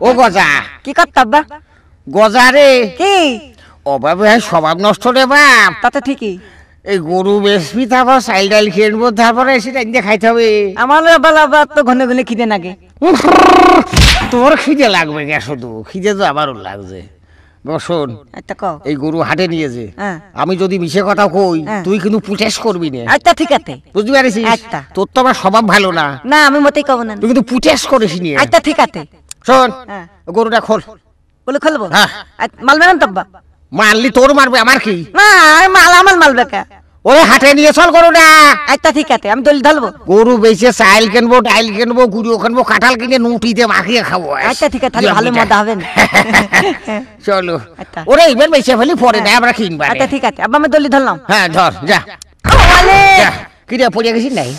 ও গজা কি করতে আব্বা? গজা রে কি অভাবে স্বভাব নষ্ট রে বাপ। তা তো ঠিকই। এই গরু বেশবি তারপর চাইল ডাইল খেয়ে তারপরে সেটা ইন্দে খাইতে হবে। আমার আবার তো ঘনে ঘনে খিদে লাগে। তোর খিদে লাগবে কে? শুধু খিদে তো আমারও লাগছে। শোন, এই গরু হাটে নিয়েছে, আমি যদি মিশে কথা কই তুই কিন্তু পুটেশ করবি না। আচ্ছা ঠিক আছে, বুঝতে পারিস? তোর তো আমার স্বভাব ভালো না। না আমি মোটেই কব না। তুই কিন্তু পুটেশ করিস নি। আচ্ছা ঠিক আছে। শোন, গরুটা খোল। বলে খুলবো? মালবে না তো আব্বা? মারলি তোর মারবে, আমার কি? না আমার মালবে কে? ওরে হাটে নিয়ে চল গরুটা। আচ্ছা ঠিক আছে, আমি দলি ঢালবো। গরু বেচে চাইল কিনবো, ডাইল কিনবো, গুঁড়ো কিনবো, কাঁঠাল কিনে নুটিতে মাখিয়ে খাবো। আচ্ছা ঠিক আছে, ভালো মজা হবে না। চলো ওরে এবার বেচে ফেলি, পরে না আমরা কিনবো। আচ্ছা ঠিক আছে আব্বা, আমি দলি ধরলাম। হ্যাঁ ধর, যা। কি রে পড়ে গেছিস নাই?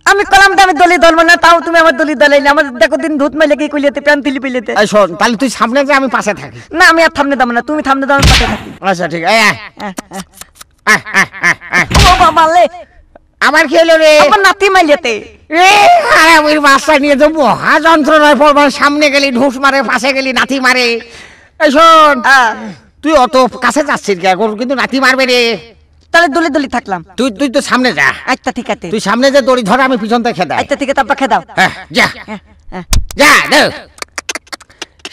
আমি কলাম তো আমি দলি ধরবো না, তাও তুমি আমার দলি ধরাইলে। আমার দেখো দিন ধুত মেলে কি কইলেতে প্যান তিলি পিলেতে। শোন, তাহলে তুই সামনে যা, আমি পাশে থাকি। না আমি আর সামনে দাম না, তুমি সামনে দাও, আমি পাশে থাকি। আচ্ছা ঠিক আছে। আমার কি হলো রে? আমার নাতি মাইলেতে ওই বাচ্চা নিয়ে তো মহা যন্ত্রণায় পড়বার। সামনে গেলি ঢুস মারে, পাশে গেলি নাতি মারে। এই শোন, তুই অত কাছে যাচ্ছিস কে? কিন্তু নাতি মারবে রে। তাহলে দলি দলি থাকলাম। তুই তো সামনে যা। আচ্ছা ঠিক আছে, তুই সামনে যে দড়ি ধর, আমি পিছন থেকে খেদাই। আচ্ছা ঠিক আছে আব্বা, খেদাও। হ্যাঁ যা যা।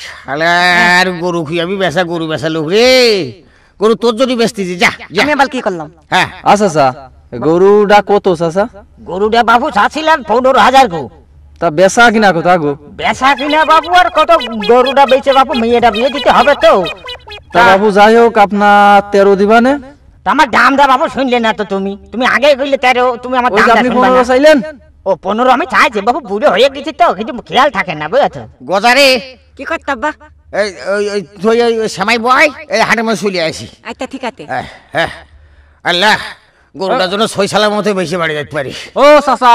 শালার গরু কি আমি বেচা, গরু বেচা লোক রে। গরু তোর যদি বেচতেছি, যা। আমি আবার কি করলাম? হ্যাঁ আচ্ছা গরুটা কত চাচা? গরুটা বাবু চাচ্ছিলেন 15,000 গো। তা বেচা কিনা কত আগো? বেচা কিনা বাবু আর কত? গরুটা বেচে বাবু মেয়েটা বিয়ে দিতে হবে তো। তা বাবু যাই হোক, আপনার 13 দিবানে? আমার দামটা বাবু শুনলে না তো? তুমি আগে কইলে 13, তুমি আমার দামটা আপনি 15 চাইলেন। ও 15 আমি চাইছি বাবু, বুড়ো হয়ে গেছি তো, কিন্তু খেয়াল থাকে না বুঝেছো। গজারে কি করতে আব্বা? তুই সেমাই বয়, এই হাটের মধ্যে চলে আসি। আচ্ছা ঠিক আছে। হ্যাঁ আল্লাহ, গরুটার জন্য 6 সালের মতো বেশি বাড়ি যেতে পারি। ও চাচা।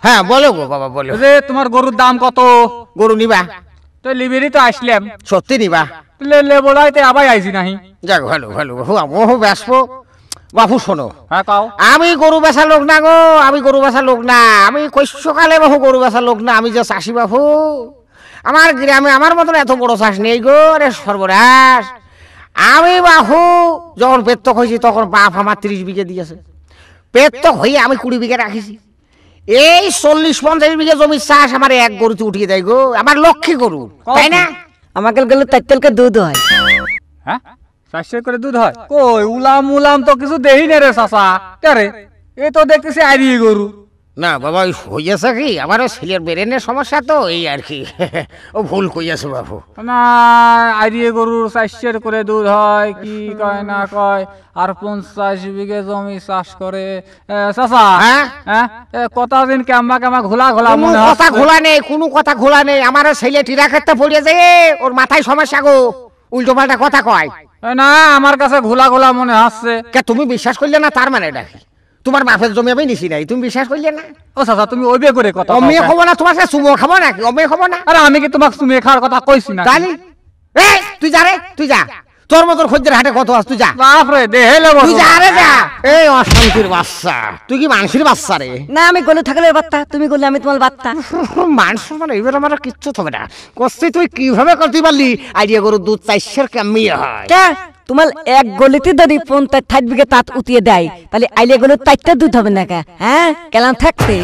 হ্যাঁ বলো গো বাবা, বলো। তোমার গরুর দাম কত? গরু নিবা তো লিবেরি তো আসলাম। সত্যি নিবা? বলাইতে আবার আইছি নাহি। যাক ভালো ভালো বাবু, আমিও বেসবো। বাবু শোনো, হ্যাঁ কাও। আমি গরু বেচা লোক না গো, আমি গরু বেচা লোক না। আমি কৈশকালে বাবু গরু বেচা লোক না। আমি যে চাষি বাবু, আমার গ্রামে আমার মতন এত বড় চাষ নেই গো। রে সর্বনাশ, আমি বাহু যখন পেত্তক হয়েছি তখন বাপ আমার 30 বিঘে দিয়েছে। পেত্তক হয়ে আমি 20 বিঘে রাখিছি। এই 40-50 বিঘে জমির চাষ আমার এক গরুতে উঠিয়ে দেয় গো। আমার লক্ষ্মী গরু, তাই না? আমাকে গেলে তাইতেলকে দুধ হয়। হ্যাঁ 400 করে দুধ হয়? কই উলাম তো কিছু দেই না রে চাচা। রে এই তো দেখতেছি আইরিয়ে গরু। না বাবা, হইয়াছে কি আমার ছেলের ব্রেনের সমস্যা তো, এই আর কি। ও ভুল কইয়াছে বাবু। না আইরিয়ে গরুর 400 করে দুধ হয় কি কয় না কয়। আর 50 বিঘে জমি চাষ করে চাচা। হ্যাঁ কথা দিন কেমা ঘোলা মনে হয়। কথা ঘোলা নেই, কোনো কথা ঘোলা নেই। আমার ছেলে টিরা ক্ষেত্রে পড়িয়ে যায়, ওর মাথায় সমস্যা গো। উল্টো পাল্টা কথা কয় না, আমার কাছে ঘোলা মনে হচ্ছে। কে তুমি বিশ্বাস করলে না? তার মানে ডাকি তোমার বাপের জমি আমি নিছি নাই, তুমি বিশ্বাস করলে না? ও চাচা তুমি ওইবে করে কথা। অমেয়ে খাবো না, তোমার সাথে চুমো খাবো নাকি? অমেয়ে খাবো না? আরে আমি কি তোমাকে চুমে খাওয়ার কথা কইছি না? জানি। এই তুই যা রে, তুই যা। তোর মতন খদ্দের হাটে কত আস, তুই যা। বাপ রে দেহেলে তুই যা রে, যা। এই অশান্তির বাচ্চা, তুই কি মানুষের বাচ্চা রে? না আমি গলু থাকলে বাচ্চা, তুমি গলে আমি তোমার বাচ্চা। মানুষ মানে এবার আমার কিচ্ছু হবে না। কষ্ট তুই কিভাবে করতে পারলি? আইডিয়া গরুর দুধ 400 কেমনি হয়? তোমার এক গলিতে যদি 50-60 বিঘে তাঁত উঠিয়ে দেয়, তাহলে আইলে গেলে 4টা দুধ হবে না? হ্যাঁ কেলাম থাকতে।